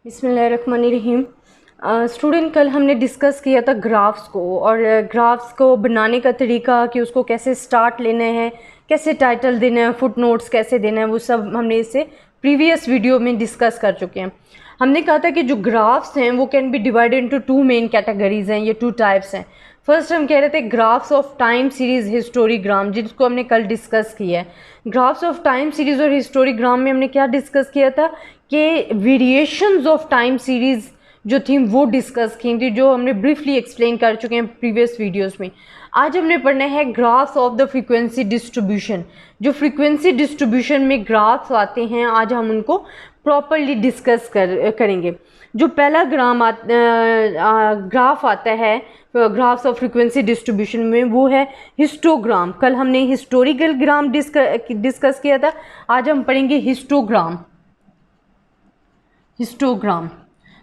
बिस्मिल्लाहिर्रहमानिर्रहीम। स्टूडेंट, कल हमने डिस्कस किया था ग्राफ्स को और ग्राफ्स को बनाने का तरीका कि उसको कैसे स्टार्ट लेना है, कैसे टाइटल देना है, फुट नोट्स कैसे देना है, वो सब हमने इससे प्रीवियस वीडियो में डिस्कस कर चुके हैं। हमने कहा था कि जो ग्राफ्स हैं वो can be divided into two main categories हैं, ये टू टाइप्स हैं। फर्स्ट हम कह रहे थे ग्राफ्स ऑफ टाइम सीरीज़ हिस्टोरीग्राम, जिसको हमने कल डिस्कस किया है। ग्राफ्स ऑफ टाइम सीरीज़ और हिस्टोरीग्राम में हमने क्या डिस्कस किया था कि वेरिएशंस ऑफ टाइम सीरीज़ जो थी वो डिस्कस की थी, जो हमने ब्रीफली एक्सप्लेन कर चुके हैं प्रीवियस वीडियोस में। आज हमने पढ़ना है graphs of the frequency distribution. जो फ्रीक्वेंसी डिस्ट्रीब्यूशन में ग्राफ्स आते हैं, आज हम उनको प्रॉपरली डिस्कस करेंगे। जो पहला ग्राफ आता है ग्राफ्स ऑफ फ्रीक्वेंसी डिस्ट्रीब्यूशन में, वो है हिस्टोग्राम। कल हमने हिस्टोरिकल ग्राम डिस्कस किया था, आज हम पढ़ेंगे हिस्टोग्राम।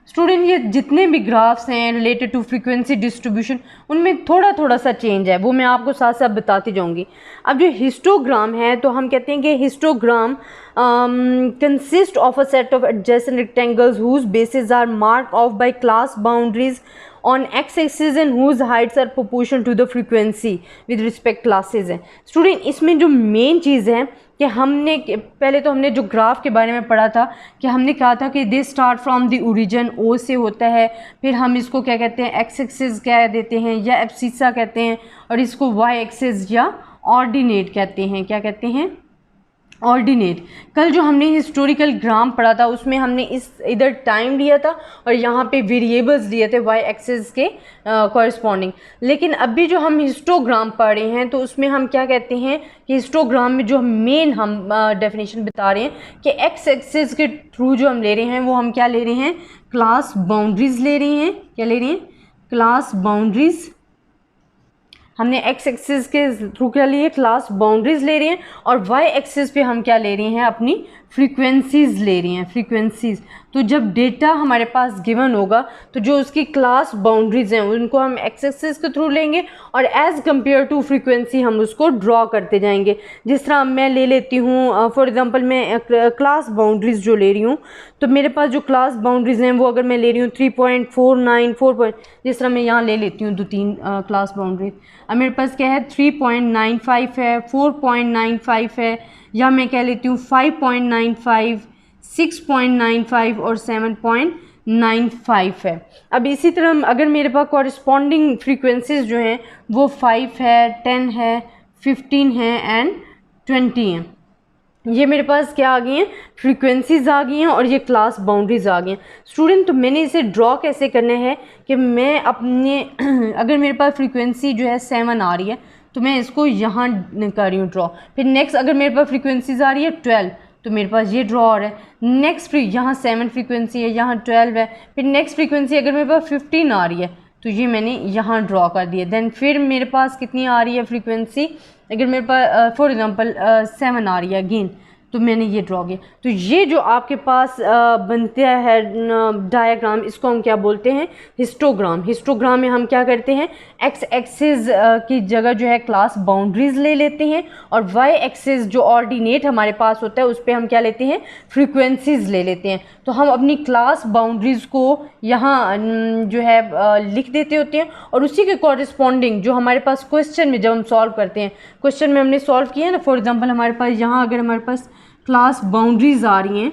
स्टूडेंट, ये जितने भी ग्राफ्स हैं रिलेटेड टू फ्रीक्वेंसी डिस्ट्रीब्यूशन, उनमें थोड़ा थोड़ा सा चेंज है, वो मैं आपको साथ साथ बताती जाऊंगी। अब जो हिस्टोग्राम है, तो हम कहते हैं कि histogram consist of a set of adjacent rectangles whose basis are mark off by class boundaries on x axis and whose heights are proportional to the frequency with respect classes है। Student, इसमें जो main चीज़ है कि पहले तो हमने जो graph के बारे में पढ़ा था कि हमने कहा था कि they start from the origin, O से होता है, फिर हम इसको क्या कहते हैं, एक्स एक्सिस कह देते हैं या एब्सिसा कहते हैं, और इसको वाई एक्सिस या ऑर्डिनेट कहते हैं। क्या कहते हैं? ऑर्डिनेट। कल जो हमने हिस्टोरिकल ग्राम पढ़ा था उसमें हमने इधर टाइम लिया था और यहाँ पे वेरिएबल्स लिए थे वाई एक्सिस के कॉरस्पॉन्डिंग। लेकिन अभी जो हम हिस्टोग्राम पढ़ रहे हैं तो उसमें हम क्या कहते हैं कि हिस्टोग्राम में जो मेन हम डेफिनेशन बता रहे हैं कि एक्स एक्सिस के थ्रू जो हम ले रहे हैं वो हम क्या ले रहे हैं, क्लास बाउंड्रीज ले रहे हैं। क्या ले रहे हैं? Class boundaries. हमने एक्स एक्सिस के थ्रू क्या लिए, क्लास बाउंड्रीज ले रहे हैं, और वाई एक्सिस पे हम क्या ले रहे हैं, अपनी फ्रीक्वेंसीज ले रहे हैं, फ्रीक्वेंसीज। तो जब डेटा हमारे पास गिवन होगा तो जो उसकी क्लास बाउंड्रीज हैं उनको हम एक्स एक्सिस के थ्रू लेंगे और एज़ कंपेयर टू फ्रीक्वेंसी हम उसको ड्रॉ करते जाएंगे। जिस तरह मैं ले लेती हूँ, फॉर एग्जांपल मैं क्लास बाउंड्रीज जो ले रही हूँ, तो मेरे पास जो क्लास बाउंड्रीज हैं वो अगर मैं ले रही हूँ 3.49 जिस तरह मैं यहाँ ले लेती हूँ 2-3 क्लास बाउंड्रीज। अब मेरे पास क्या है, 3.95 है, 4.95 है, या मैं कह लेती हूँ 5.95, 6.95 और 7.95 है। अब इसी तरह अगर मेरे पास कॉरस्पॉन्डिंग फ्रीक्वेंसीज जो हैं वो 5 है, 10 है, 15 है एंड 20 हैं। ये मेरे पास क्या आ गई हैं, फ्रीक्वेंसीज आ गई हैं और ये क्लास बाउंड्रीज आ गई हैं। स्टूडेंट, तो मैंने इसे ड्रॉ कैसे करना है कि मैं अपने अगर मेरे पास फ्रीक्वेंसी जो है 7 आ रही है तो मैं इसको यहाँ कर रही हूँ ड्रॉ। फिर नेक्स्ट अगर मेरे पास फ्रीक्वेंसीज आ रही है 12 तो मेरे पास ये ड्रॉ हो रहा है। नेक्स्ट यहाँ 7 फ्रीक्वेंसी है, यहाँ 12 है। फिर नेक्स्ट फ्रीक्वेंसी अगर मेरे पास 15 आ रही है तो ये मैंने यहाँ ड्रॉ कर दिया। देन फिर मेरे पास कितनी आ रही है फ्रीक्वेंसी, अगर मेरे पास फॉर एग्जांपल 7 आ रही है अगेन, तो मैंने ये ड्रॉ किया। तो ये जो आपके पास बनता है डायग्राम, इसको हम क्या बोलते हैं, हिस्टोग्राम। हिस्टोग्राम में हम क्या करते हैं, एक्स एक्सिस की जगह जो है क्लास बाउंड्रीज ले लेते हैं और वाई एक्सिस जो ऑर्डिनेट हमारे पास होता है उस पर हम क्या लेते हैं, फ्रीक्वेंसीज ले लेते हैं। तो हम अपनी क्लास बाउंड्रीज को यहाँ जो है लिख देते होते हैं और उसी के कॉरस्पॉन्डिंग जो हमारे पास क्वेश्चन में जब हम सॉल्व करते हैं, क्वेश्चन में हमने सॉल्व किया ना, फॉर एग्जांपल हमारे पास यहाँ अगर हमारे पास क्लास बाउंड्रीज आ रही हैं,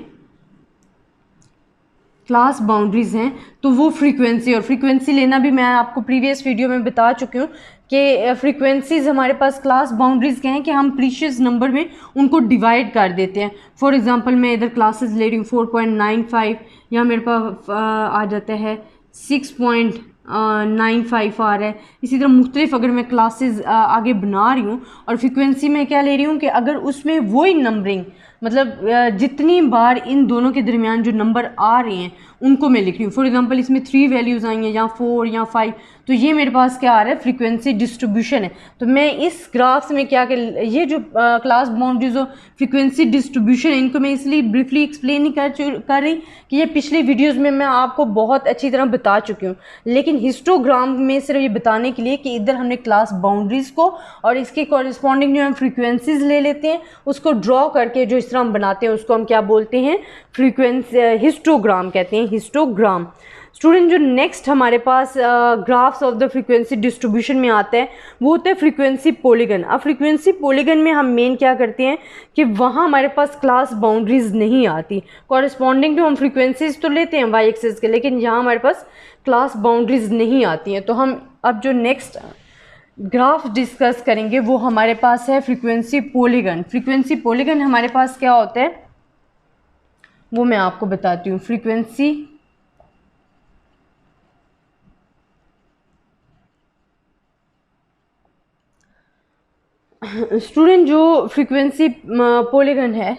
क्लास बाउंड्रीज हैं, तो वो फ्रीक्वेंसी, और फ्रीक्वेंसी लेना भी मैं आपको प्रीवियस वीडियो में बता चुकी हूँ कि फ्रीक्वेंसीज हमारे पास क्लास बाउंड्रीज के हैं कि हम प्रीशियस नंबर में उनको डिवाइड कर देते हैं। फॉर एग्जांपल मैं इधर क्लासेस ले रही हूँ 4.95, या मेरे पास आ जाता है 6.95 आ रहा है। इसी तरह मुख्तलिफ अगर मैं क्लासेस आगे बना रही हूँ और फ्रीक्वेंसी में क्या ले रही हूँ कि अगर उसमें वही नंबरिंग, मतलब जितनी बार इन दोनों के दरमियान जो नंबर आ रहे हैं उनको मैं लिख रही हूँ। फॉर एग्जांपल इसमें 3 वैल्यूज़ आई हैं, या 4 या 5, तो ये मेरे पास क्या आ रहा है, फ्रीक्वेंसी डिस्ट्रीब्यूशन है। तो मैं इस ग्राफ्स में क्या कर, ये जो क्लास बाउंड्रीज और फ्रीक्वेंसी डिस्ट्रीब्यूशन है, इनको मैं इसलिए ब्रीफली एक्सप्लेन नहीं कर रही कि ये पिछली वीडियोज़ में मैं आपको बहुत अच्छी तरह बता चुकी हूँ, लेकिन हिस्टोग्राम में सिर्फ ये बताने के लिए कि इधर हमने क्लास बाउंड्रीज को और इसके कॉरस्पॉन्डिंग जो हम फ्रीक्वेंसीज ले लेते हैं उसको ड्रॉ करके जो इस तरह हम बनाते हैं उसको हम क्या बोलते हैं, फ्रीक्वेंसी हिस्टोग्राम कहते हैं, हिस्टोग्राम। स्टूडेंट जो नेक्स्ट हमारे पास graphs of the frequency distribution में आता है वो होता है फ्रीक्वेंसी पॉलीगन। अब फ्रीक्वेंसी पॉलीगन में हम मेन क्या करते हैं कि वहाँ हमारे पास क्लास बाउंड्रीज नहीं आती। कॉरस्पॉन्डिंग टू हम फ्रीक्वेंसीज तो लेते हैं वाई एक्सिस के, लेकिन यहाँ हमारे पास क्लास बाउंड्रीज नहीं आती हैं। तो हम अब जो नेक्स्ट ग्राफ डिस्कस करेंगे वो हमारे पास है फ्रीक्वेंसी पॉलीगन। फ्रीक्वेंसी पॉलीगन हमारे पास क्या होता है वो मैं आपको बताती हूँ। फ्रीक्वेंसी स्टूडेंट जो फ्रीक्वेंसी पॉलीगन है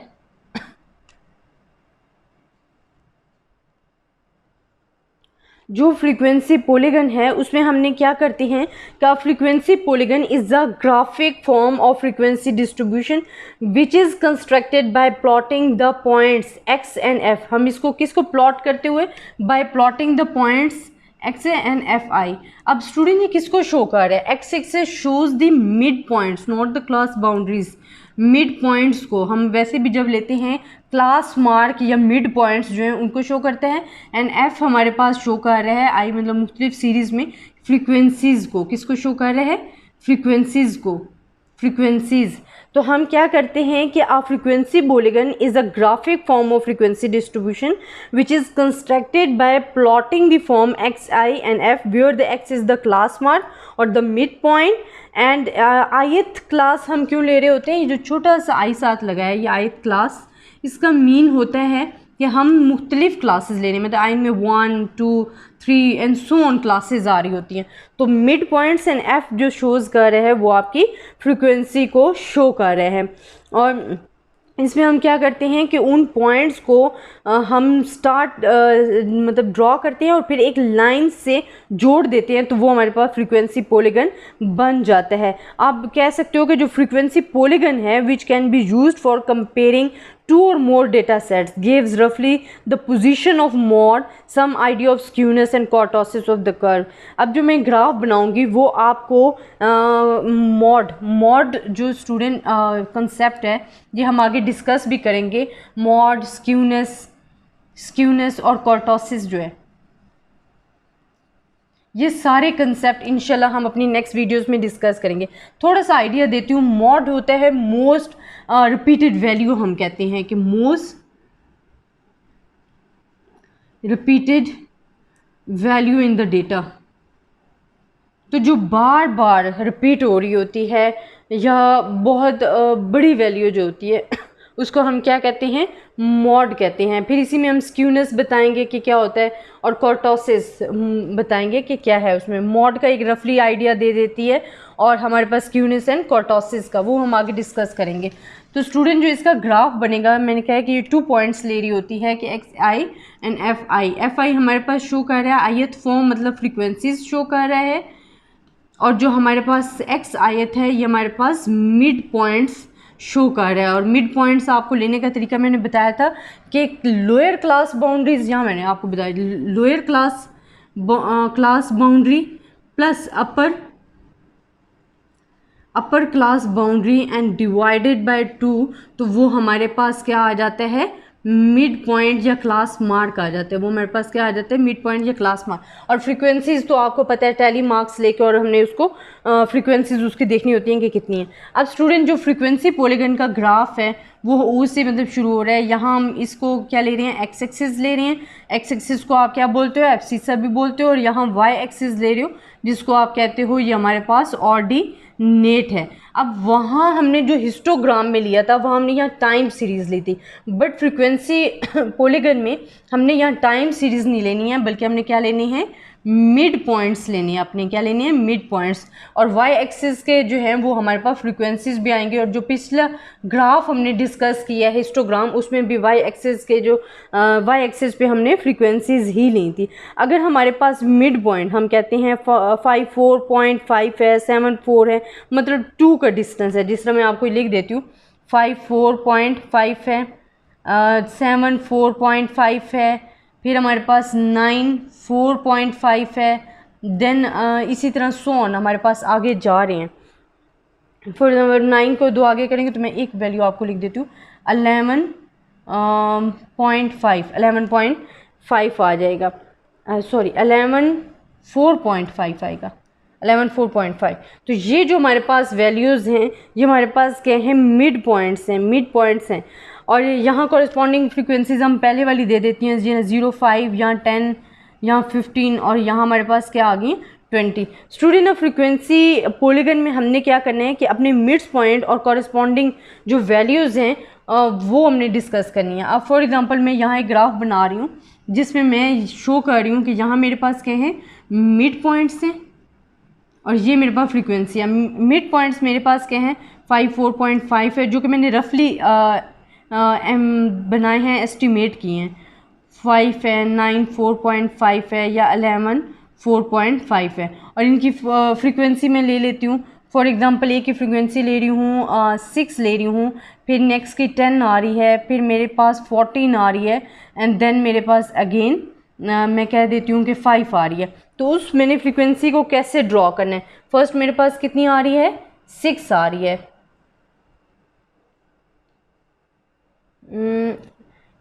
जो फ्रीक्वेंसी पॉलीगन है उसमें हमने क्या करते हैं कि frequency polygon is the graphic form of frequency distribution which is constructed by plotting the points x and F. हम इसको किसको प्लॉट करते हुए bye plotting the points x and F I. अब स्टूडेंट ये किसको शो कर रहा है? X axis shows the mid points not the class boundaries. Mid points को हम वैसे भी जब लेते हैं क्लास मार्क या मिड पॉइंट्स जो हैं उनको शो करता है, एंड एफ हमारे पास शो कर रहा है आई मतलब मुख्तलिफ सीरीज़ में फ्रीक्वेंसीज़ को। किसको शो कर रहा है? फ्रीक्वेंसीज़ को, फ्रीक्वेंसीज़। तो हम क्या करते हैं कि a frequency polygon is a graphic form of frequency distribution which is constructed by plotting the form x i and f where the x is the class mark और द मिड पॉइंट एंड आयत class हम क्यों ले रहे होते हैं? ये जो छोटा सा आई साथ लगा है ये आयत क्लास, इसका मीन होता है कि हम मुख्तलिफ क्लासेस ले रहे हैं, मतलब आई में 1 2 3 एंड सो ऑन क्लासेस आ रही होती हैं। तो मिड पॉइंट्स एंड एफ जो शोज़ कर रहे हैं वो आपकी फ्रीक्वेंसी को शो कर रहे हैं। और इसमें हम क्या करते हैं कि उन पॉइंट्स को हम मतलब ड्रॉ करते हैं और फिर एक लाइन से जोड़ देते हैं, तो वो हमारे पास फ्रीक्वेंसी पॉलीगन बन जाता है। आप कह सकते हो कि जो फ्रीक्वेंसी पॉलीगन है which can be used for comparing two or more data sets gives roughly the position of mod, some idea of skewness and kurtosis of the curve। अब जो मैं ग्राफ बनाऊंगी वो आपको मॉड जो स्टूडेंट कंसेप्ट है ये हम आगे डिस्कस भी करेंगे। मॉड, स्क्यूनेस और कर्टोसिस जो है ये सारे कंसेप्ट इंशाल्लाह हम अपनी नेक्स्ट वीडियोस में डिस्कस करेंगे। थोड़ा सा आइडिया देती हूँ। मॉड होता है मोस्ट रिपीटेड वैल्यू, हम कहते हैं कि most repeated value in the data. तो जो बार बार रिपीट हो रही होती है या बहुत बड़ी वैल्यू जो होती है उसको हम क्या कहते हैं? मॉड कहते हैं। फिर इसी में हम स्क्यूनेस बताएंगे कि क्या होता है और कर्टोसिस बताएंगे कि क्या है। उसमें मॉड का एक रफली आइडिया दे देती है और हमारे पास स्क्यूनेस एंड कर्टोसिस का वो हम आगे डिस्कस करेंगे। तो स्टूडेंट जो इसका ग्राफ बनेगा, मैंने कहा कि ये 2 पॉइंट्स ले रही होती है कि x i and F I. F I हमारे पास शो कर रहा है आयत फॉर्म मतलब फ्रीक्वेंसीज शो कर रहा है, और जो हमारे पास एक्स आयत है ये हमारे पास मिड पॉइंट्स शो कर रहा है। और मिड पॉइंट्स आपको लेने का तरीका मैंने बताया था कि लोअर क्लास बाउंड्रीज, यहाँ मैंने आपको बताया lower class boundary plus upper class boundary and divided by 2, तो वो हमारे पास क्या आ जाता है? मिड पॉइंट या क्लास मार्क आ जाते हैं। वो मेरे पास क्या आ जाते हैं? मिड पॉइंट या क्लास मार्क। और फ्रीक्वेंसीज तो आपको पता है टैली मार्क्स लेके और हमने उसको फ्रीक्वेंसीज उसकी देखनी होती हैं कि कितनी है। अब स्टूडेंट जो फ्रीक्वेंसी पॉलीगन का ग्राफ है वो ओ से मतलब शुरू हो रहा है। यहाँ हम इसको क्या ले रहे हैं? एक्स एक्सिस ले रहे हैं। एक्स एक्सिस को आप क्या बोलते हो? एब्सिसा भी बोलते हो। और यहाँ वाई एक्सिस ले रहे हो जिसको आप कहते हो ये हमारे पास ऑर्डिनेट है। अब वहाँ हमने जो हिस्टोग्राम में लिया था वहाँ हमने यहाँ टाइम सीरीज़ ली थी, बट फ्रीक्वेंसी पॉलीगन में हमने यहाँ टाइम सीरीज़ नहीं लेनी है बल्कि हमने क्या लेनी है? मिड पॉइंट्स लेने हैं। अपने क्या लेने हैं? Mid points. और वाई एक्सिस के जो हैं वो हमारे पास फ्रीक्वेंसीज भी आएंगे। और जो पिछला ग्राफ हमने डिस्कस किया है हिस्टोग्राम उसमें भी वाई एक्सिस के जो वाई एक्सिस पे हमने फ्रीक्वेंसीज ही ली थी। अगर हमारे पास मिड पॉइंट हम कहते हैं 54.5 है, 74 है, मतलब 2 का डिस्टेंस है। जिस तरह मैं आपको लिख देती हूँ 54.5 है, 74.5 है, फिर हमारे पास 94.5 है, देन इसी तरह सोन हमारे पास आगे जा रहे हैं। फॉर नंबर 9 को 2 आगे करेंगे तो मैं एक वैल्यू आपको लिख देती हूँ 11.5 5 आ जाएगा, सॉरी 11.4.5 आएगा, 11.4.5। तो ये जो हमारे पास वैल्यूज़ हैं ये हमारे पास क्या हैं, मिड पॉइंट्स हैं। और यहाँ कॉरस्पॉन्डिंग फ्रीक्वेंसीज हम पहले वाली दे देती हैं, जी 0.5, यहाँ 10, यहाँ 15 और यहाँ हमारे पास क्या आ गई 20। स्टूडेंट ऑफ फ्रीक्वेंसी पॉलीगन में हमने क्या करना है कि अपने मिड्स पॉइंट और कॉरस्पॉन्डिंग जो वैल्यूज़ हैं वो हमने डिस्कस करनी है। अब फॉर एग्जांपल मैं यहाँ एक ग्राफ बना रही हूँ जिसमें मैं शो कर रही हूँ कि यहाँ मेरे पास क्या है, मिड पॉइंट्स हैं और ये मेरे पास फ्रीक्वेंसी है। मिड पॉइंट्स मेरे पास क्या हैं, 4.5 है, जो कि मैंने रफली बनाए हैं, एस्टिमेट किए हैं। 5 है, 9 4.5 है या 11 4.5 है। और इनकी फ्रीक्वेंसी मैं ले लेती हूँ, फॉर एग्जांपल एक की फ्रीक्वेंसी ले रही हूँ 6 ले रही हूँ, फिर नेक्स्ट की 10 आ रही है, फिर मेरे पास 14 आ रही है, एंड देन मेरे पास अगेन मैं कह देती हूँ कि 5 आ रही है। तो उस मैंने फ्रीक्वेंसी को कैसे ड्रॉ करना है, फर्स्ट मेरे पास कितनी आ रही है, 6 आ रही है।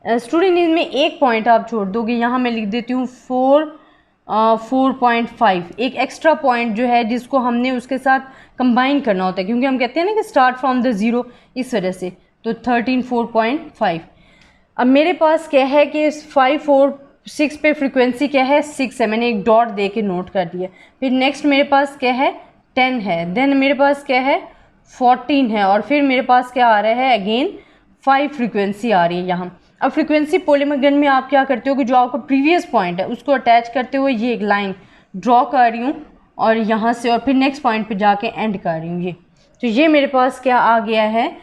स्टूडेंट इसमें एक पॉइंट आप छोड़ दोगे, यहाँ मैं लिख देती हूँ 4.5, एक एक्स्ट्रा पॉइंट जो है जिसको हमने उसके साथ कंबाइन करना होता है, क्योंकि हम कहते हैं ना कि स्टार्ट फ्रॉम द ज़ीरो, इस वजह से। तो 13 4.5। अब मेरे पास क्या है कि 5 4 6 पे फ्रीक्वेंसी क्या है, 6 है, मैंने एक डॉट दे के नोट कर दिया। फिर नेक्स्ट मेरे पास क्या है, 10 है, देन मेरे पास क्या है 14 है, और फिर मेरे पास क्या आ रहा है, अगेन 5 फ्रीक्वेंसी आ रही है यहाँ। अब फ्रीक्वेंसी पॉलीगन में आप क्या करते हो कि जो आपका प्रीवियस पॉइंट है उसको अटैच करते हुए ये एक लाइन ड्रॉ कर रही हूँ और यहाँ से, और फिर नेक्स्ट पॉइंट पे जाके एंड कर रही हूँ ये। तो ये मेरे पास क्या आ गया है,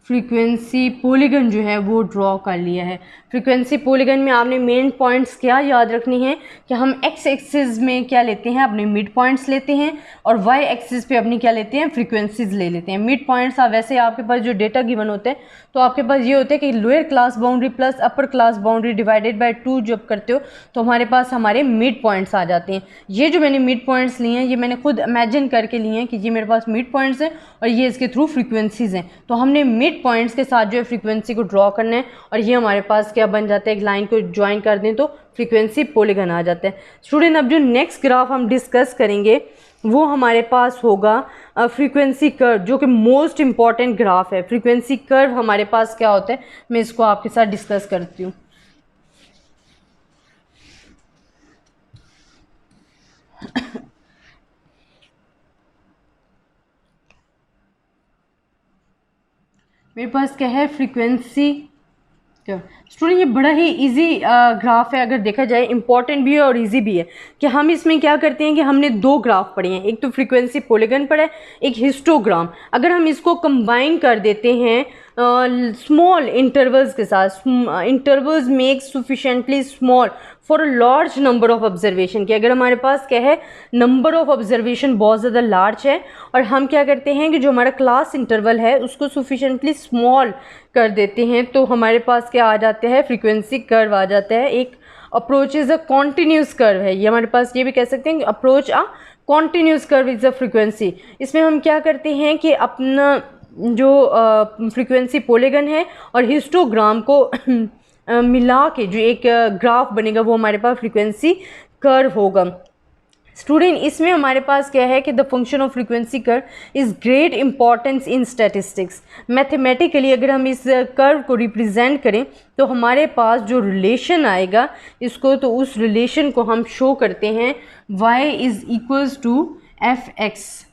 फ्रीक्वेंसी पॉलीगन जो है वो ड्रॉ कर लिया है। फ्रीक्वेंसी पॉलीगन में आपने मेन पॉइंट्स क्या याद रखनी है कि हम एक्स एक्सिस में क्या लेते हैं, अपने मिड पॉइंट्स लेते हैं, और वाई एक्सिस पे अपनी क्या लेते हैं, फ्रीक्वेंसीज ले लेते हैं। मिड पॉइंट्स वैसे आपके पास जो डेटा गिवन होते हैं तो आपके पास ये होते हैं कि lower class boundary plus upper class boundary divided by 2 जब करते हो तो हमारे पास हमारे मिड पॉइंट्स आ जाते हैं। ये जो मैंने मिड पॉइंट्स लिए हैं ये मैंने खुद इमेजिन करके लिए हैं कि ये मेरे पास मिड पॉइंट्स हैं और ये इसके थ्रू फ्रीक्वेंसीज हैं। तो हमने मिड पॉइंट्स के साथ जो है फ्रीक्वेंसी को ड्रॉ करना है, और ये हमारे पास क्या बन जाता है, एक लाइन को ज्वाइन कर दें तो फ्रीक्वेंसी पॉलीगन आ जाता है। स्टूडेंट अब जो नेक्स्ट ग्राफ हम डिस्कस करेंगे वो हमारे पास होगा फ्रीक्वेंसी कर्व, जो कि मोस्ट इम्पॉर्टेंट ग्राफ है। फ्रीक्वेंसी कर्व हमारे पास क्या होता है, मैं इसको आपके साथ डिस्कस करती हूँ। मेरे पास क्या है, फ्रीक्वेंसी कर्व। स्टूडेंट ये बड़ा ही इजी ग्राफ है, अगर देखा जाए इम्पॉर्टेंट भी है और इजी भी है। कि हम इसमें क्या करते हैं कि हमने 2 ग्राफ पढ़े हैं, एक तो फ्रीक्वेंसी पॉलीगन पढ़ा है, एक हिस्टोग्राम। अगर हम इसको कंबाइन कर देते हैं स्मॉल इंटरवल्स के साथ, intervals make sufficiently small for a large number of observation, कि अगर हमारे पास क्या है, नंबर ऑफ ऑब्जर्वेशन बहुत ज़्यादा लार्ज है और हम क्या करते हैं कि जो हमारा क्लास इंटरवल है उसको सफिशेंटली स्मॉल कर देते हैं, तो हमारे पास क्या आ जाता है, फ्रीक्वेंसी कर्व आ जाता है। एक approach is a continuous curve है, ये हमारे पास ये भी कह सकते हैं कि approach a continuous curve is a frequency. इसमें हम क्या करते हैं कि अपना जो फ्रीक्वेंसी पॉलीगन है और हिस्टोग्राम को मिला के जो एक ग्राफ बनेगा वो हमारे पास फ्रीक्वेंसी कर्व होगा। स्टूडेंट इसमें हमारे पास क्या है कि the function of frequency curve is great importance in statistics. Mathematically अगर हम इस कर्व को रिप्रेजेंट करें तो हमारे पास जो रिलेशन आएगा इसको, तो उस रिलेशन को हम शो करते हैं y is equals to fx।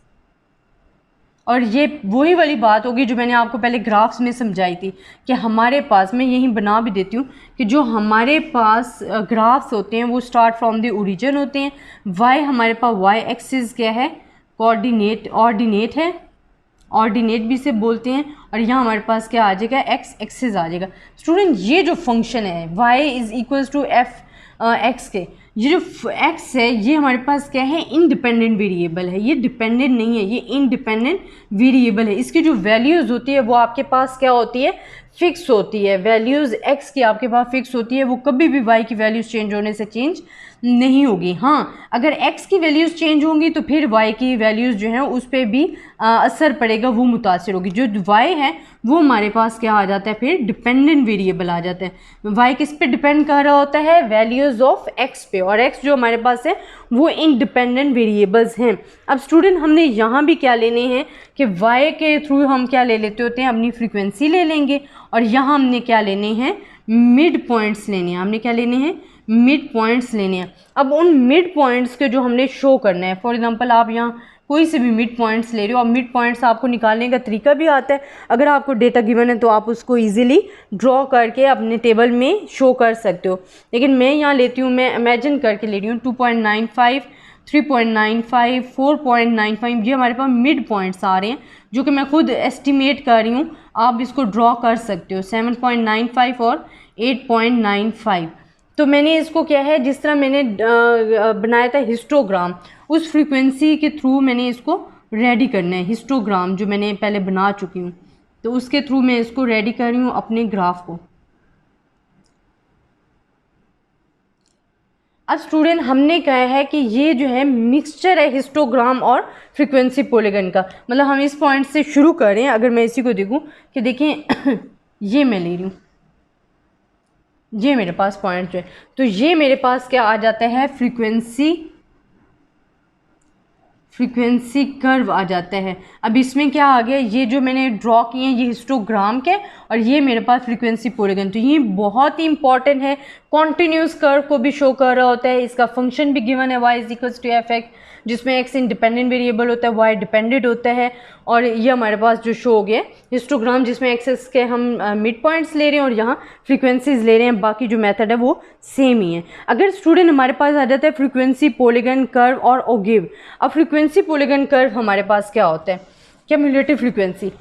और ये वही वाली बात होगी जो मैंने आपको पहले ग्राफ्स में समझाई थी कि हमारे पास, मैं यहीं बना भी देती हूँ कि जो हमारे पास ग्राफ्स होते हैं वो स्टार्ट फ्रॉम द ओरिजिन होते हैं। y हमारे पास y एक्सिस क्या है, ऑर्डिनेट है, ऑर्डिनेट भी से बोलते हैं, और यहाँ हमारे पास क्या आ जाएगा, x एक्सिस आ जाएगा। स्टूडेंट ये जो फंक्शन है y is equals to f x के, ये जो x है ये हमारे पास क्या है, इंडिपेंडेंट वेरिएबल है, ये डिपेंडेंट नहीं है, ये इंडिपेंडेंट वेरिएबल है। इसकी जो वैल्यूज़ होती है वो आपके पास क्या होती है, फिक्स होती है। वैल्यूज़ x की आपके पास फिक्स होती है, वो कभी भी y की वैल्यूज़ चेंज होने से चेंज नहीं होगी। हाँ, अगर x की वैल्यूज़ चेंज होंगी तो फिर y की वैल्यूज़ जो हैं उस पर भी असर पड़ेगा, वो मुतासिर होगी। जो y है वो हमारे पास क्या आ जाता है, फिर डिपेंडेंट वेरिएबल आ जाता है। y किस पे डिपेंड कर रहा होता है, वैल्यूज़ ऑफ x पे, और x जो हमारे पास है वो इंडिपेंडेंट वेरिएबल्स हैं। अब स्टूडेंट हमने यहाँ भी क्या लेने हैं कि y के थ्रू हम क्या ले लेते होते हैं, अपनी फ्रीक्वेंसी ले लेंगे, और यहाँ हमने क्या लेने हैं, मिड पॉइंट्स लेने हैं। हमने क्या लेने हैं, मिड पॉइंट्स लेने हैं। अब उन मिड पॉइंट्स के जो हमने शो करना है, फॉर एग्जांपल आप यहाँ कोई से भी मिड पॉइंट्स ले रहे हो, और मिड पॉइंट्स आपको निकालने का तरीका भी आता है। अगर आपको डेटा गिवन है तो आप उसको इजीली ड्रॉ करके अपने टेबल में शो कर सकते हो, लेकिन मैं यहाँ लेती हूँ, मैं इमेजिन करके ले रही हूँ 2.95, 3.95, 4.95, ये हमारे पास मिड पॉइंट्स आ रहे हैं जो कि मैं खुद एस्टिमेट कर रही हूँ, आप इसको ड्रॉ कर सकते हो, 7.95 और 8.95। तो मैंने इसको क्या है, जिस तरह मैंने बनाया था हिस्टोग्राम, उस फ्रीक्वेंसी के थ्रू मैंने इसको रेडी करना है। हिस्टोग्राम जो मैंने पहले बना चुकी हूँ, तो उसके थ्रू मैं इसको रेडी कर रही हूँ अपने ग्राफ को। अब स्टूडेंट हमने कहा है कि ये जो है मिक्सचर है हिस्टोग्राम और फ्रीक्वेंसी पॉलीगन का, मतलब हम इस पॉइंट से शुरू करें। अगर मैं इसी को देखूं कि देखें ये मैं ले रही हूँ, ये मेरे पास पॉइंट जो है, तो ये मेरे पास क्या आ जाता है, फ्रीक्वेंसी कर्व आ जाता है। अब इसमें क्या आ गया, ये जो मैंने ड्रॉ किए हैं ये हिस्टोग्राम के, और ये मेरे पास फ्रीक्वेंसी पॉलीगन। तो ये बहुत ही इंपॉर्टेंट है, कॉन्टिन्यूस कर्व को भी शो कर रहा होता है। इसका फंक्शन भी गिवन है y equals to f x, जिसमें x इंडिपेंडेंट वेरिएबल होता है, y डिपेंडेंट होता है। और ये हमारे पास जो शो हो गया हिस्टोग्राम, जिसमें एक्सेस के हम मिड पॉइंट्स ले रहे हैं और यहाँ फ्रीक्वेंसीज ले रहे हैं, बाकी जो मेथड है वो सेम ही है। अगर स्टूडेंट हमारे पास आ जाता है फ्रीक्वेंसी पॉलीगन कर्व और ओगिव। अब फ्रीक्वेंसी पॉलीगन कर्व हमारे पास क्या होता है, कैम्युलेटिव फ्रीक्वेंसी।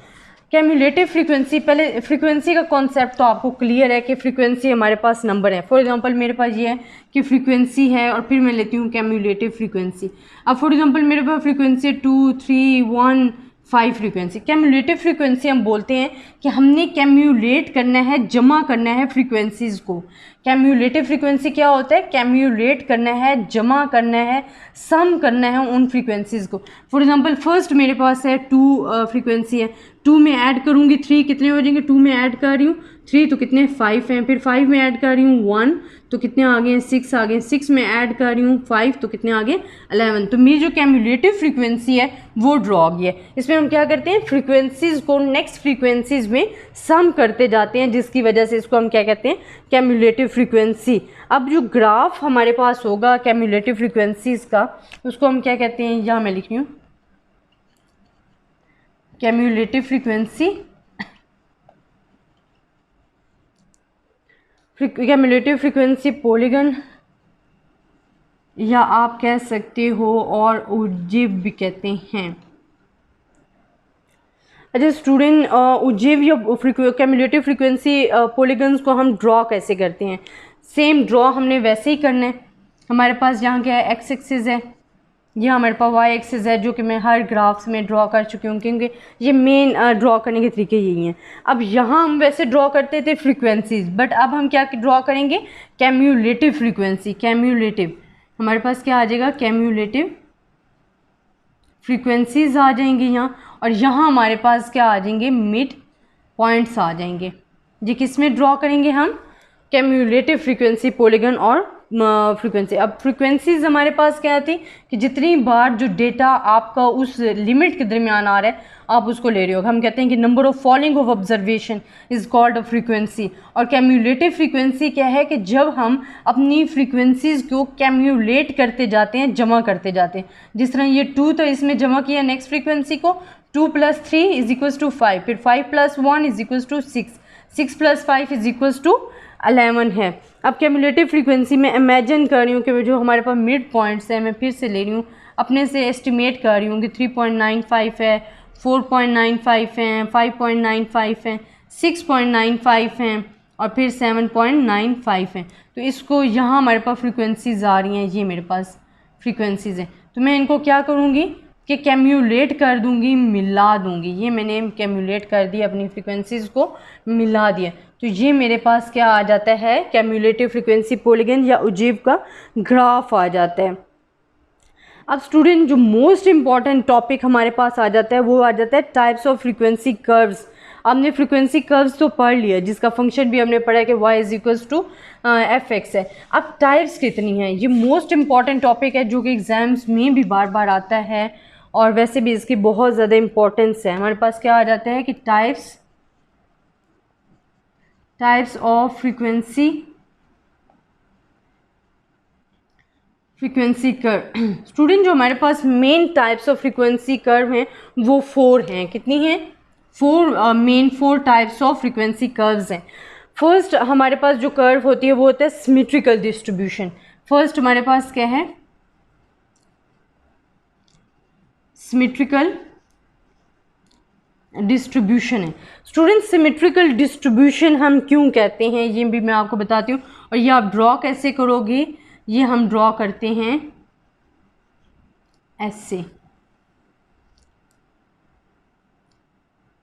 कैम्युलेटिव फ्रीक्वेंसी, पहले फ्रीक्वेंसी का कॉन्सेप्ट तो आपको क्लियर है कि फ्रीक्वेंसी हमारे पास नंबर है। फॉर एग्जांपल मेरे पास ये है कि फ्रीक्वेंसी है, और फिर मैं लेती हूँ कैम्युलेटिव फ्रीक्वेंसी। अब फॉर एग्जांपल मेरे पास फ्रीक्वेंसी 2, 3, 1, 5 फ्रीक्वेंसी। कैम्युलेटिव फ्रीक्वेंसी हम बोलते हैं कि हमने कैम्युलेट करना है, जमा करना है फ्रीक्वेंसीज़ को। कैम्युलेटिव फ्रीक्वेंसी क्या होता है, कैम्युलेट करना है, जमा करना है, सम करना है उन फ्रीक्वेंसीज़ को। फॉर एग्जांपल फर्स्ट मेरे पास है 2 फ्रीक्वेंसी है, 2 में ऐड करूँगी 3 कितने हो जाएंगे, 2 में ऐड कर रही हूँ 3 तो कितने 5 हैं, फिर 5 में ऐड कर रही हूँ 1 तो कितने आ गए 6 आ गए, 6 में ऐड कर रही हूँ 5 तो कितने आ गए 11। तो मेरी जो कैम्युलेटिव फ्रीक्वेंसी है वो ड्रॉ हो गई है। इसमें हम क्या करते हैं, फ्रीक्वेंसीज़ को नेक्स्ट फ्रीक्वेंसीज़ में सम करते जाते हैं, जिसकी वजह से इसको हम क्या कहते हैं, कैम्युलेटिव फ्रीक्वेंसी। अब जो ग्राफ हमारे पास होगा कैम्युलेटिव फ्रीक्वेंसीज़ का, उसको हम क्या कहते हैं, यहाँ मैं लिख रही हूँ cumulative frequency, cumulative frequency polygon, या आप कह सकते हो और ओजिव भी कहते हैं। अच्छा स्टूडेंट, ओजिव या कैम्युलेटिव फ्रीक्वेंसी पॉलीगन्स को हम ड्रॉ कैसे करते हैं, सेम ड्रॉ हमने वैसे ही करना है। हमारे पास यहाँ क्या है, एक्स एक्सिस है, यह हमारे पास वाई एक्सिस है, जो कि मैं हर ग्राफ्स में ड्रॉ कर चुकी हूँ, क्योंकि ये मेन ड्रॉ करने के तरीके यही हैं। अब यहाँ हम वैसे ड्रॉ करते थे फ्रीक्वेंसीज, बट अब हम क्या ड्रॉ करेंगे, कैम्युलेटिव फ्रीक्वेंसी। कैम्युलेटिव हमारे पास क्या आ जाएगा, कैम्युलेटिव फ्रीक्वेंसीज आ जाएंगी यहाँ, और यहाँ हमारे पास क्या आ जाएंगे, मिड पॉइंट्स आ जाएंगे। ये किस में ड्रॉ करेंगे हम, कैम्युलेटिव फ्रीक्वेंसी पॉलीगन और फ्रीक्वेंसी। अब फ्रीक्वेंसीज हमारे पास क्या थी कि जितनी बार जो डेटा आपका उस लिमिट के दरमियान आ रहा है आप उसको ले रहे हो, हम कहते हैं कि number of falling of observation is called a frequency. और कैम्युलेटिव फ्रीक्वेंसी क्या है कि जब हम अपनी फ्रीक्वेंसीज़ को कैम्युलेट करते जाते हैं, जमा करते जाते हैं। जिस तरह ये 2 तो इसमें जमा किया नेक्स्ट फ्रीक्वेंसी को, 2 + 3 = 5, फिर 5 + 1 = 6, 6 + 5 = 11 है। अब कैम्युलेटिव फ्रीक्वेंसी में इमेजिन कर रही हूँ कि जो हमारे पास मिड पॉइंट्स हैं, मैं फिर से ले रही हूँ, अपने से एस्टिमेट कर रही हूँ कि 3.95 है, 4.95 हैं, 5.95 हैं, 6.95 हैं, और फिर 7.95 है। तो इसको यहाँ हमारे पास फ्रीक्वेंसीज आ रही हैं, ये मेरे पास फ्रीक्वेंसीज़ हैं। तो मैं इनको क्या करूँगी कि कैम्यूलेट कर दूँगी, मिला दूँगी। ये मैंने कैम्यूलेट कर दिया, अपनी फ्रीक्वेंसीज़ को मिला दिया। तो ये मेरे पास क्या आ जाता है, कैम्यूलेटिव फ्रीक्वेंसी पॉलीगन या उजीव का ग्राफ आ जाता है। अब स्टूडेंट जो मोस्ट इम्पॉर्टेंट टॉपिक हमारे पास आ जाता है वो आ जाता है टाइप्स ऑफ फ्रीक्वेंसी कर्व्स। आपने फ्रीक्वेंसी कर्व्स तो पढ़ लिया, जिसका फंक्शन भी हमने पढ़ा है कि y is equals to f x है। अब टाइप्स कितनी हैं, ये मोस्ट इम्पॉर्टेंट टॉपिक है जो कि एग्जाम्स में भी बार बार आता है और वैसे भी इसकी बहुत ज़्यादा इम्पोर्टेंस है। हमारे पास क्या आ जाता है कि types of frequency curve. Student जो हमारे पास main types of frequency curve हैं वो 4 हैं। कितनी हैं? 4 टाइप्स ऑफ फ्रीक्वेंसी कर्व्स हैं। फर्स्ट हमारे पास जो कर्व होती है वो होता है सिमेट्रिकल डिस्ट्रीब्यूशन। फर्स्ट हमारे पास क्या है? सिमेट्रिकल डिस्ट्रीब्यूशन है। स्टूडेंट सिमेट्रिकल डिस्ट्रीब्यूशन हम क्यों कहते हैं ये भी मैं आपको बताती हूँ। और ये आप ड्रॉ कैसे करोगे, ये हम ड्रॉ करते हैं ऐसे।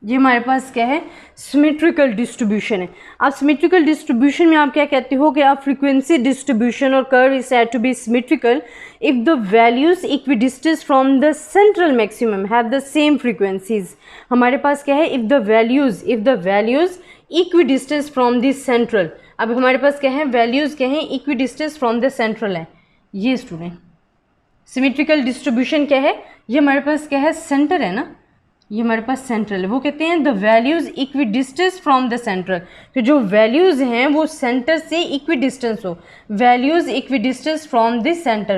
ये हमारे पास क्या है? सिमेट्रिकल डिस्ट्रीब्यूशन है। अब सिमेट्रिकल डिस्ट्रीब्यूशन में आप क्या कहते हो कि आप फ्रीक्वेंसी डिस्ट्रीब्यूशन और curve is said to be symmetrical if the values equidistance from the central maximum have the same frequencies. हमारे पास क्या है? If the values equidistance from the central. अब हमारे पास क्या है? वैल्यूज क्या है? इक्विडिस्टेंस फ्रॉम द सेंट्रल है। ये स्टूडेंट सिमेट्रिकल डिस्ट्रीब्यूशन क्या है? ये हमारे पास क्या है? सेंटर है ना, ये हमारे पास सेंट्रल है। वो कहते हैं the values equidistance from the central, तो जो वैल्यूज हैं वो सेंटर से इक्विडिस्टेंस हो। Values equidistance from the centre,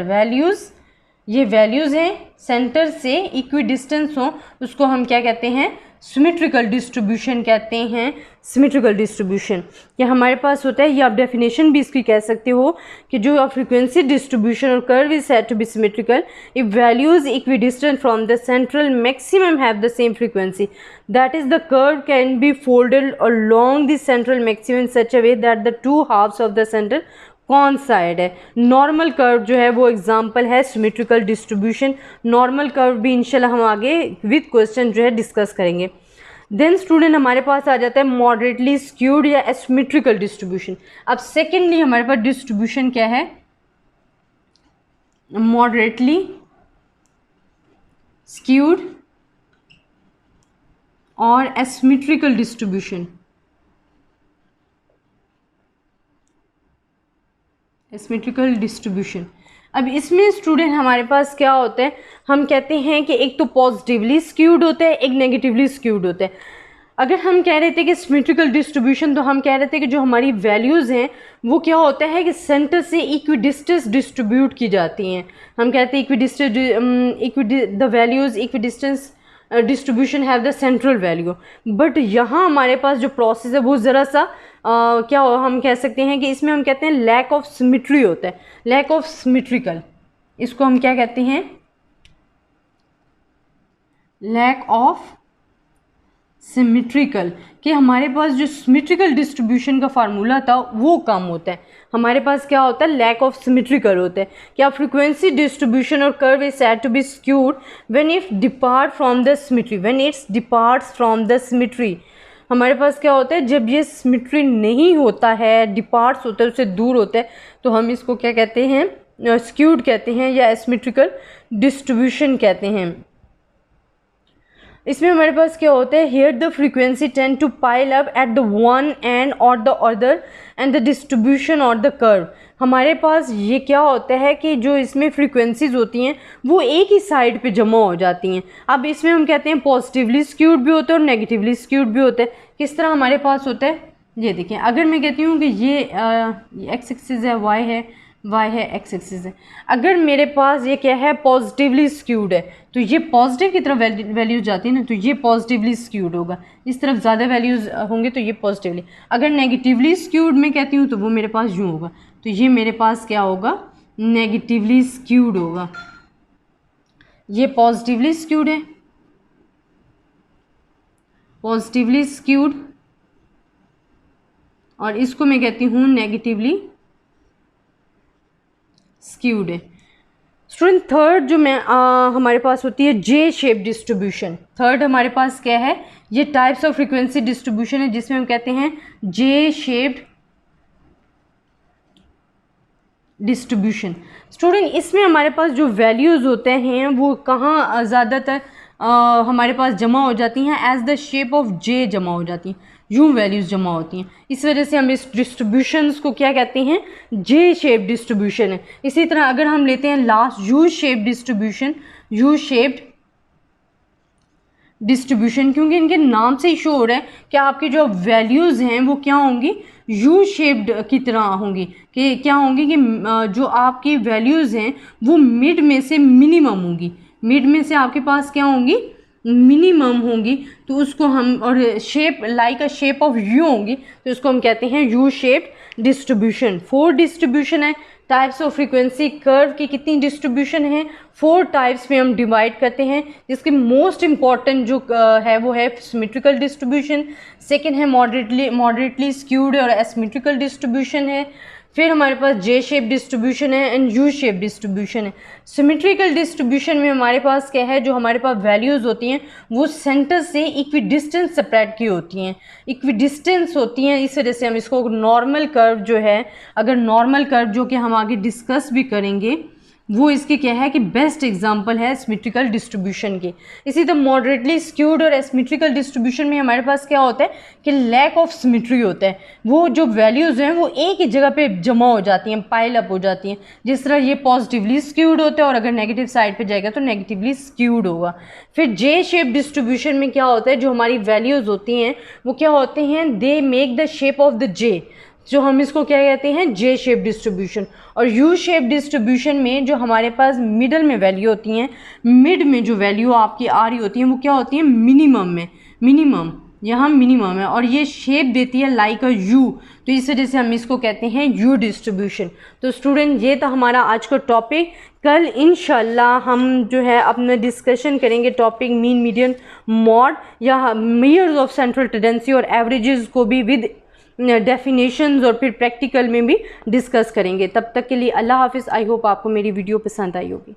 ये वैल्यूज हैं सेंटर से इक्विडिस्टेंस हो, उसको हम क्या कहते हैं? सिमेट्रिकल डिस्ट्रीब्यूशन कहते हैं। सिमेट्रिकल डिस्ट्रीब्यूशन ये हमारे पास होता है, ये आप डेफिनेशन भी इसकी कह सकते हो कि जो फ्रीक्वेंसी डिस्ट्रीब्यूशन और curve is said to be symmetrical if values equidistant from the central maximum have the same frequency, that is the curve can be folded along the central maximum in such a way that the two halves of the center कौन side है? Normal curve जो है वो example है symmetrical distribution. Normal curve भी इंशाल्लाह हम आगे विद क्वेश्चन जो है डिस्कस करेंगे। देन स्टूडेंट हमारे पास आ जाता है मॉडरेटली स्क्यूड या एसिमेट्रिकल डिस्ट्रीब्यूशन। अब सेकेंडली हमारे पास डिस्ट्रीब्यूशन क्या है? मॉडरेटली स्क्यूड और एसिमेट्रिकल डिस्ट्रीब्यूशन। एसिमेट्रिकल डिस्ट्रीब्यूशन, अब इसमें स्टूडेंट हमारे पास क्या होता है? हम कहते हैं कि एक तो पॉजिटिवली स्क्यूड होता है, एक नेगेटिवली स्क्यूड होता है। अगर हम कह रहे थे कि सिमेट्रिकल डिस्ट्रीब्यूशन, तो हम कह रहे थे कि जो हमारी वैल्यूज़ हैं वो क्या होता है कि सेंटर से इक्विडिस्टेंस डिस्ट्रीब्यूट की जाती हैं। हम कहते हैं the values equidistance distribution have the central value. But यहाँ हमारे पास जो प्रोसेस है वो ज़रा सा क्या हम कह सकते हैं कि इसमें हम कहते हैं लैक ऑफ सिमेट्री होता है, लैक ऑफ सिमेट्रिकल। इसको हम क्या कहते हैं? लैक ऑफ सिमेट्रिकल, कि हमारे पास जो सिमेट्रिकल डिस्ट्रीब्यूशन का फार्मूला था वो कम होता है। हमारे पास क्या होता है? लैक ऑफ सिमेट्रिकल होता है। क्या फ्रीक्वेंसी डिस्ट्रीब्यूशन और curve is said to be skewed when it depart from the symmetry, when its departs from the symmetry. हमारे पास क्या होता है? जब ये सिमेट्री नहीं होता है, डिपार्ट्स होता है, उससे दूर होता है, तो हम इसको क्या कहते हैं? स्क्यूड कहते हैं या एसिमेट्रिकल डिस्ट्रीब्यूशन कहते हैं। इसमें हमारे पास क्या होता है? Here the frequency tend to pile up at the one end और the other end the distribution और द कर्व। हमारे पास ये क्या होता है कि जो इसमें फ्रीक्वेंसीज होती हैं वो एक ही साइड पे जमा हो जाती हैं। अब इसमें हम कहते हैं पॉजिटिवली स्क्यूड भी होता है और नेगेटिवली स्क्यूड भी होता है। किस तरह हमारे पास होता है? ये देखिए, अगर मैं कहती हूँ कि ये एक्स एक्सिस है, वाई है, एक्स एक्सिस है। अगर मेरे पास ये क्या है? पॉजिटिवली स्क्यूड है, तो ये पॉजिटिव की तरफ वैल्यूज जाती है ना, तो ये पॉजिटिवली स्क्यूड होगा। इस तरफ ज़्यादा वैल्यूज होंगे तो ये पॉजिटिवली। अगर नेगेटिवली स्क्यूड में कहती हूँ तो वो मेरे पास यूँ होगा, तो ये मेरे पास क्या होगा? नेगेटिवली स्क्यूड होगा। ये पॉजिटिवली स्क्यूड है, पॉजिटिवली स्क्यूड और इसको मैं कहती हूँ नेगेटिवली स्क्यूड है। स्टूडेंट थर्ड जो मैं हमारे पास होती है जे शेप डिस्ट्रीब्यूशन। थर्ड हमारे पास क्या है, ये टाइप्स ऑफ फ्रीक्वेंसी डिस्ट्रीब्यूशन है जिसमें हम कहते हैं जे शेप्ड डिस्ट्रीब्यूशन। स्टूडेंट इसमें हमारे पास जो वैल्यूज़ होते हैं वो कहाँ ज़्यादातर हमारे पास जमा हो जाती हैं, एज द शेप ऑफ जे जमा हो जाती हैं, यूँ वैल्यूज़ जमा होती हैं। इस वजह से हम इस डिस्ट्रीब्यूशंस को क्या कहते हैं, जे शेप डिस्ट्रीब्यूशन है। इसी तरह अगर हम लेते हैं last you shape distribution, U shaped distribution, क्योंकि इनके नाम से ही शो हो रहा है कि आपकी जो वैल्यूज़ हैं वो क्या होंगी, यू शेप्ड की तरह होंगी। कि क्या होंगी कि जो आपकी वैल्यूज़ हैं वो मिड में से मिनिमम होंगी, मिड में से आपके पास क्या होंगी, मिनिमम होंगी। तो उसको हम, और shape like a shape of you होंगी, तो उसको हम कहते हैं यू शेप डिस्ट्रीब्यूशन। 4 डिस्ट्रीब्यूशन है। टाइप्स ऑफ फ्रीक्वेंसी कर्व की कितनी डिस्ट्रीब्यूशन है, 4 टाइप्स में हम डिवाइड करते हैं, जिसके मोस्ट इंपॉर्टेंट जो है वो है सिमेट्रिकल डिस्ट्रीब्यूशन, सेकंड है मॉडरेटली स्क्यूड और एसिमेट्रिकल डिस्ट्रीब्यूशन है, फिर हमारे पास जे शेप डिस्ट्रीब्यूशन है एंड यू शेप डिस्ट्रीब्यूशन है। सिमेट्रिकल डिस्ट्रीब्यूशन में हमारे पास क्या है, जो हमारे पास वैल्यूज़ होती हैं वो सेंटर से इक्वी डिस्टेंस सेपरेट की होती हैं, इक्वी डिस्टेंस होती हैं। इस वजह से हम इसको नॉर्मल कर्व जो है, अगर नॉर्मल कर्व जो कि हम आगे डिस्कस भी करेंगे, वो इसके क्या है कि बेस्ट एग्जांपल है सिमेट्रिकल डिस्ट्रीब्यूशन की। इसी तरह मॉडरेटली स्क्यूड और एसिमेट्रिकल डिस्ट्रीब्यूशन में हमारे पास क्या होता है कि लैक ऑफ सिमेट्री होता है, वो जो वैल्यूज़ हैं वो एक ही जगह पे जमा हो जाती हैं, पाइल अप हो जाती हैं। जिस तरह ये पॉजिटिवली स्क्यूड होता है और अगर नेगेटिव साइड पे जाएगा तो नेगेटिवली स्क्यूड होगा। फिर जे शेप डिस्ट्रीब्यूशन में क्या होता है, जो हमारी वैल्यूज़ होती हैं वो क्या होते हैं, they make the shape of the J, जो हम इसको क्या कहते हैं, जे शेप डिस्ट्रीब्यूशन। और यू शेप डिस्ट्रीब्यूशन में जो हमारे पास मिडल में वैल्यू होती हैं, मिड में जो वैल्यू आपकी आ रही होती है वो क्या होती है, मिनिमम में, मिनिमम यहाँ मिनिमम है, और ये शेप देती है लाइक अ यू, तो इस वजह से हम इसको कहते हैं यू डिस्ट्रीब्यूशन। तो स्टूडेंट ये था हमारा आज का टॉपिक। कल इंशाल्लाह हम जो है अपना डिस्कशन करेंगे टॉपिक मीन मीडियन मॉड या मेजर्स ऑफ सेंट्रल टेंडेंसी और एवरेजेस को भी विद डेफिनेशंस और फिर प्रैक्टिकल में भी डिस्कस करेंगे। तब तक के लिए अल्लाह हाफिज़। आई होप आपको मेरी वीडियो पसंद आई होगी।